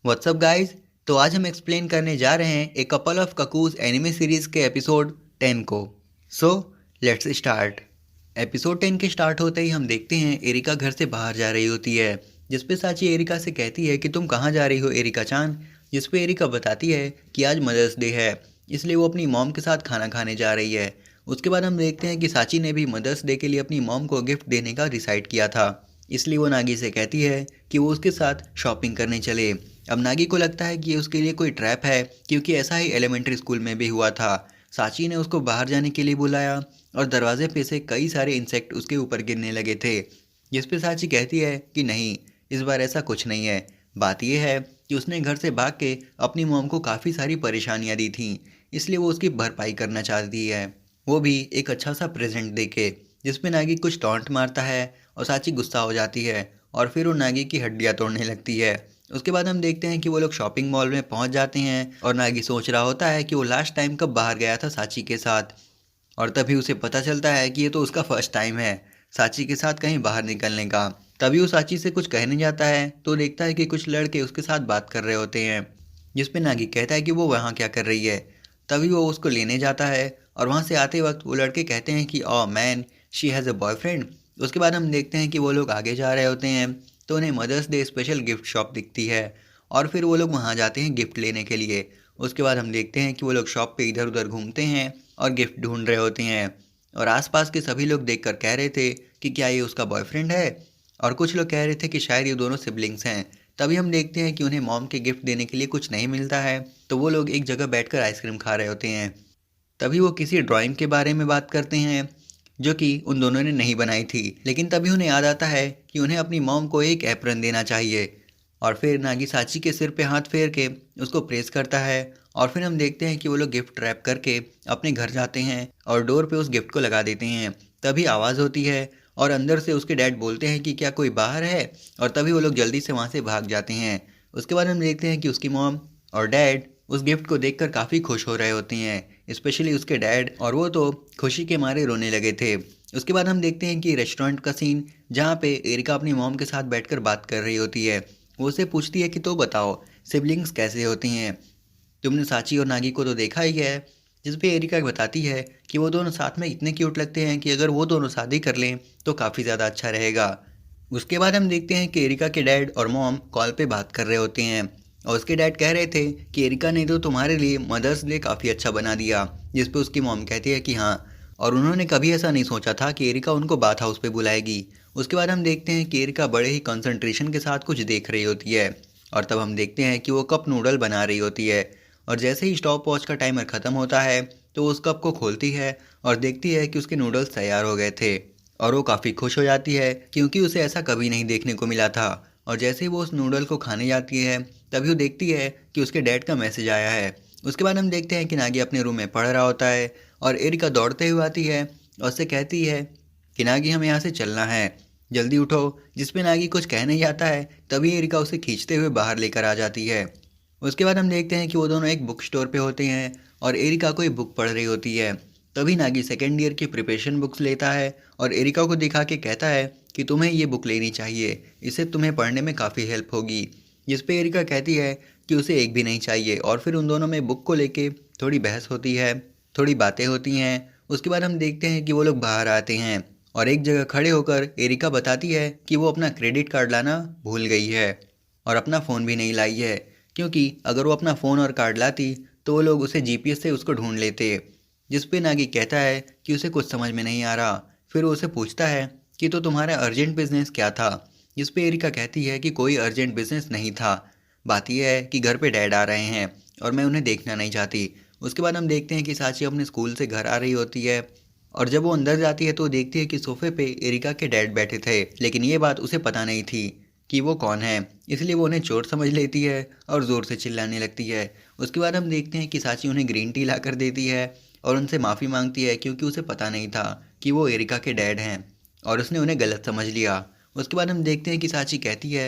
WhatsApp guys. तो आज हम एक्सप्लेन करने जा रहे हैं a couple of cuckoos anime series के एपिसोड 10 को। So let's start. एपिसोड 10 के स्टार्ट होते ही हम देखते हैं एरिका घर से बाहर जा रही होती है, जिसपे साची एरिका से कहती है कि तुम कहाँ जा रही हो एरिका चान। जिसपे एरिका बताती है कि आज मदर्स डे है, इसलिए वो अपनी मॉम के साथ खाना खाने जा रही है। उसके बाद हम देखते हैं कि साची ने भी मदर्स डे के लिए अपनी मॉम को गिफ्ट देने का डिसाइड किया था, इसलिए वो नागी से कहती है कि वो उसके साथ शॉपिंग करने चले। अब नागी को लगता है कि ये उसके लिए कोई ट्रैप है, क्योंकि ऐसा ही एलिमेंट्री स्कूल में भी हुआ था। साची ने उसको बाहर जाने के लिए बुलाया और दरवाजे पे से कई सारे इंसेक्ट उसके ऊपर गिरने लगे थे। जिस पे साची कहती है कि नहीं, इस बार ऐसा कुछ नहीं है। बात यह है कि उसने घर से भाग के अपनी मॉम को काफ़ी सारी परेशानियाँ दी थी, इसलिए वो उसकी भरपाई करना चाहती है, वो भी एक अच्छा सा प्रेजेंट दे के। जिसपे नागी कुछ टॉन्ट मारता है और साची गुस्सा हो जाती है और फिर वो नागी की हड्डियाँ तोड़ने लगती है। उसके बाद हम देखते हैं कि वो लोग शॉपिंग मॉल में पहुंच जाते हैं और नागी सोच रहा होता है कि वो लास्ट टाइम कब बाहर गया था साची के साथ। और तभी उसे पता चलता है कि ये तो उसका फर्स्ट टाइम है साची के साथ कहीं बाहर निकलने का। तभी वो साची से कुछ कहने जाता है तो देखता है कि कुछ लड़के उसके साथ बात कर रहे होते हैं। जिसपे नागी कहता है कि वो वहाँ क्या कर रही है। तभी वो उसको लेने जाता है और वहाँ से आते वक्त वो लड़के कहते हैं कि oh man, she has a boyfriend. उसके बाद हम देखते हैं कि वो लोग आगे जा रहे होते हैं तो उन्हें Mother's Day special gift shop दिखती है और फिर वो लोग वहाँ जाते हैं गिफ्ट लेने के लिए। उसके बाद हम देखते हैं कि वो लोग शॉप पे इधर उधर घूमते हैं और गिफ्ट ढूंढ रहे होते हैं। और आसपास के सभी लोग देखकर कह रहे थे कि क्या ये उसका बॉयफ्रेंड है, और कुछ लोग कह रहे थे कि शायद ये दोनों सिबलिंग्स हैं। तभी हम देखते हैं कि उन्हें मॉम के गिफ्ट देने के लिए कुछ नहीं मिलता है, तो वो लोग एक जगह बैठकर आइसक्रीम खा रहे होते हैं। तभी वो किसी ड्राइंग के बारे में बात करते हैं जो कि उन दोनों ने नहीं बनाई थी, लेकिन तभी उन्हें याद आता है कि उन्हें अपनी मॉम को एक एप्रन देना चाहिए। और फिर नागी साची के सिर पे हाथ फेर के उसको प्रेस करता है और फिर हम देखते हैं कि वो लोग गिफ्ट रैप करके अपने घर जाते हैं और डोर पे उस गिफ्ट को लगा देते हैं। तभी आवाज़ होती है और अंदर से उसके डैड बोलते हैं कि क्या कोई बाहर है, और तभी वो लोग जल्दी से वहाँ से भाग जाते हैं। उसके बाद हम देखते हैं कि उसकी मॉम और डैड उस गिफ्ट को देखकर काफ़ी खुश हो रहे होते हैं, स्पेशली उसके डैड, और वो तो खुशी के मारे रोने लगे थे। उसके बाद हम देखते हैं कि रेस्टोरेंट का सीन, जहाँ पे एरिका अपनी मॉम के साथ बैठकर बात कर रही होती है। वो उसे पूछती है कि तो बताओ सिबलिंग्स कैसे होती हैं, तुमने साची और नागी को तो देखा ही है। जिस पे एरिका बताती है कि वो दोनों साथ में इतने क्यूट लगते हैं कि अगर वो दोनों शादी कर लें तो काफ़ी ज़्यादा अच्छा रहेगा। उसके बाद हम देखते हैं कि एरिका के डैड और मॉम कॉल पे बात कर रहे होते हैं और उसके डैड कह रहे थे कि एरिका ने तो तुम्हारे लिए मदर्स डे काफ़ी अच्छा बना दिया। जिस पे उसकी मॉम कहती है कि हाँ, और उन्होंने कभी ऐसा नहीं सोचा था कि एरिका उनको बाथ हाउस पे बुलाएगी। उसके बाद हम देखते हैं कि एरिका बड़े ही कंसंट्रेशन के साथ कुछ देख रही होती है और तब हम देखते हैं कि वो कप नूडल बना रही होती है। और जैसे ही स्टॉप वॉच का टाइमर ख़त्म होता है तो वो उस कप को खोलती है और देखती है कि उसके नूडल्स तैयार हो गए थे, और वो काफ़ी खुश हो जाती है क्योंकि उसे ऐसा कभी नहीं देखने को मिला था। और जैसे ही वो उस नूडल को खाने जाती है तभी वो देखती है कि उसके डैड का मैसेज आया है। उसके बाद हम देखते हैं कि नागी अपने रूम में पढ़ रहा होता है और एरिका दौड़ते हुए आती है और उससे कहती है कि नागी हमें यहाँ से चलना है, जल्दी उठो। जिस पे नागी कुछ कह नहीं जाता है तभी एरिका उसे खींचते हुए बाहर लेकर आ जाती है। उसके बाद हम देखते हैं कि वो दोनों एक बुक स्टोर पे होते हैं और एरिका कोई बुक पढ़ रही होती है। तभी नागी सेकेंड ईयर की प्रिपरेशन बुक्स लेता है और एरिका को दिखा के कहता है कि तुम्हें ये बुक लेनी चाहिए, इससे तुम्हें पढ़ने में काफ़ी हेल्प होगी। जिस पे एरिका कहती है कि उसे एक भी नहीं चाहिए, और फिर उन दोनों में बुक को लेके थोड़ी बहस होती है, थोड़ी बातें होती हैं। उसके बाद हम देखते हैं कि वो लोग बाहर आते हैं और एक जगह खड़े होकर एरिका बताती है कि वो अपना क्रेडिट कार्ड लाना भूल गई है और अपना फ़ोन भी नहीं लाई है, क्योंकि अगर वो अपना फ़ोन और कार्ड लाती तो वो लोग उसे जीपीएस से उसको ढूंढ लेते। जिस पे नागी कहता है कि उसे कुछ समझ में नहीं आ रहा। फिर वो उसे पूछता है कि तो तुम्हारा अर्जेंट बिजनेस क्या था। जिस पे एरिका कहती है कि कोई अर्जेंट बिजनेस नहीं था, बात यह है कि घर पे डैड आ रहे हैं और मैं उन्हें देखना नहीं चाहती। उसके बाद हम देखते हैं कि साची अपने स्कूल से घर आ रही होती है और जब वो अंदर जाती है तो देखती है कि सोफे पे एरिका के डैड बैठे थे, लेकिन ये बात उसे पता नहीं थी कि वो कौन है, इसलिए वो उन्हें चोर समझ लेती है और ज़ोर से चिल्लाने लगती है। उसके बाद हम देखते हैं कि साची उन्हें ग्रीन टी ला कर देती है और उनसे माफ़ी मांगती है क्योंकि उसे पता नहीं था कि वो एरिका के डैड हैं और उसने उन्हें गलत समझ लिया। उसके बाद हम देखते हैं कि साची कहती है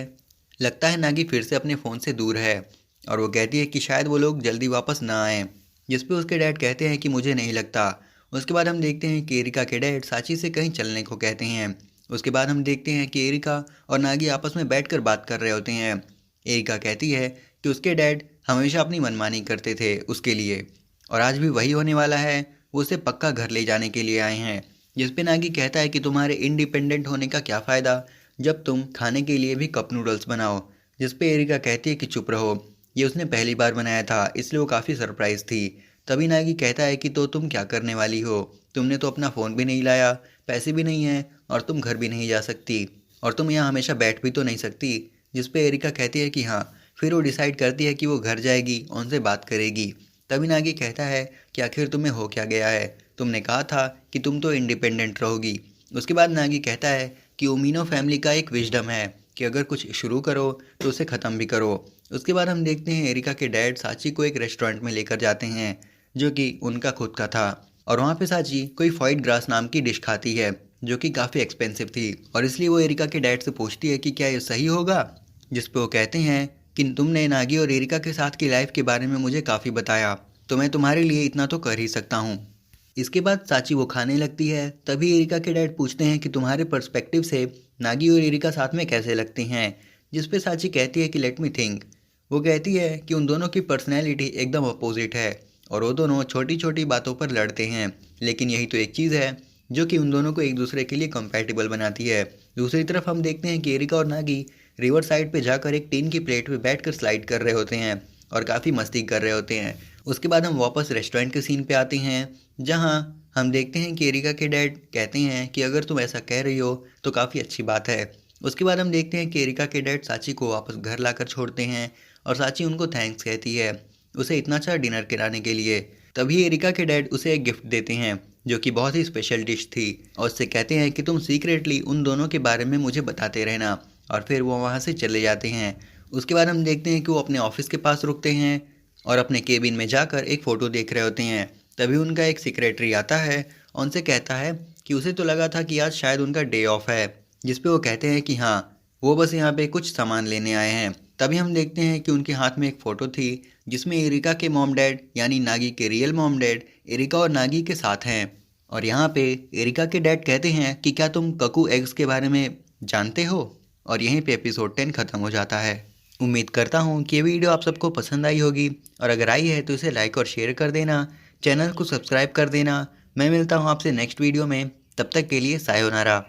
लगता है नागी फिर से अपने फ़ोन से दूर है, और वो कहती है कि शायद वो लोग जल्दी वापस ना आएँ। जिस पे उसके डैड कहते हैं कि मुझे नहीं लगता। उसके बाद हम देखते हैं कि एरिका के डैड साची से कहीं चलने को कहते हैं। उसके बाद हम देखते हैं कि एरिका और नागी आपस में बैठकर बात कर रहे होते हैं। एरिका कहती है कि उसके डैड हमेशा अपनी मनमानी करते थे उसके लिए, और आज भी वही होने वाला है। वो उसे पक्का घर ले जाने के लिए आए हैं। जिस पे नागी कहता है कि तुम्हारे इंडिपेंडेंट होने का क्या फ़ायदा जब तुम खाने के लिए भी कप नूडल्स बनाओ। जिस पे एरिका कहती है कि चुप रहो, ये उसने पहली बार बनाया था इसलिए वो काफ़ी सरप्राइज थी। तभी नागी कहता है कि तो तुम क्या करने वाली हो, तुमने तो अपना फ़ोन भी नहीं लाया, पैसे भी नहीं हैं, और तुम घर भी नहीं जा सकती, और तुम यहाँ हमेशा बैठ भी तो नहीं सकती। जिस पे एरिका कहती है कि हाँ। फिर वो डिसाइड करती है कि वो घर जाएगी और उनसे बात करेगी। तभी नागी कहता है कि आखिर तुम्हें हो क्या गया है, तुमने कहा था कि तुम तो इंडिपेंडेंट रहोगी। उसके बाद नागी कहता है कि उमीनो फैमिली का एक विजडम है कि अगर कुछ शुरू करो तो उसे ख़त्म भी करो। उसके बाद हम देखते हैं एरिका के डैड साची को एक रेस्टोरेंट में लेकर जाते हैं जो कि उनका खुद का था, और वहाँ पे साची कोई फॉइड ग्रास नाम की डिश खाती है जो कि काफ़ी एक्सपेंसिव थी, और इसलिए वो एरिका के डैड से पूछती है कि क्या ये सही होगा। जिस पे वो कहते हैं कि तुमने नागी और एरिका के साथ की लाइफ के बारे में मुझे काफ़ी बताया, तो मैं तुम्हारे लिए इतना तो कर ही सकता हूँ। इसके बाद साची वो खाने लगती है। तभी एरिका के डैड पूछते हैं कि तुम्हारे पर्सपेक्टिव से नागी और एरिका साथ में कैसे लगती हैं। जिस पे साची कहती है कि लेट मी थिंक। वो कहती है कि उन दोनों की पर्सनैलिटी एकदम अपोजिट है और वो दोनों छोटी छोटी बातों पर लड़ते हैं, लेकिन यही तो एक चीज़ है जो कि उन दोनों को एक दूसरे के लिए कंपैटिबल बनाती है। दूसरी तरफ हम देखते हैं कि एरिका और नागी रिवर साइड पे जाकर एक टीन की प्लेट पे बैठकर स्लाइड कर रहे होते हैं और काफ़ी मस्ती कर रहे होते हैं। उसके बाद हम वापस रेस्टोरेंट के सीन पे आते हैं जहाँ हम देखते हैं कि एरिका के डैड कहते हैं कि अगर तुम ऐसा कह रही हो तो काफ़ी अच्छी बात है। उसके बाद हम देखते हैं कि एरिका के डैड साची को वापस घर लाकर छोड़ते हैं और साची उनको थैंक्स कहती है उसे इतना अच्छा डिनर कराने के लिए। तभी एरिका के डैड उसे एक गिफ्ट देते हैं जो कि बहुत ही स्पेशल डिश थी, और उससे कहते हैं कि तुम सीक्रेटली उन दोनों के बारे में मुझे बताते रहना, और फिर वो वहाँ से चले जाते हैं। उसके बाद हम देखते हैं कि वो अपने ऑफिस के पास रुकते हैं और अपने केबिन में जाकर एक फ़ोटो देख रहे होते हैं। तभी उनका एक सेक्रेटरी आता है और उनसे कहता है कि उसे तो लगा था कि आज शायद उनका डे ऑफ है। जिस पे वो कहते हैं कि हाँ, वो बस यहाँ पे कुछ सामान लेने आए हैं। तभी हम देखते हैं कि उनके हाथ में एक फ़ोटो थी जिसमें एरिका के मॉम डैड यानी नागी के रियल मॉम डैड एरिका और नागी के साथ हैं। और यहाँ पे एरिका के डैड कहते हैं कि क्या तुम ककू एग्स के बारे में जानते हो। और यहीं पे एपिसोड 10 ख़त्म हो जाता है। उम्मीद करता हूँ कि ये वीडियो आप सबको पसंद आई होगी, और अगर आई है तो इसे लाइक और शेयर कर देना, चैनल को सब्सक्राइब कर देना। मैं मिलता हूँ आपसे नेक्स्ट वीडियो में, तब तक के लिए सायोनारा।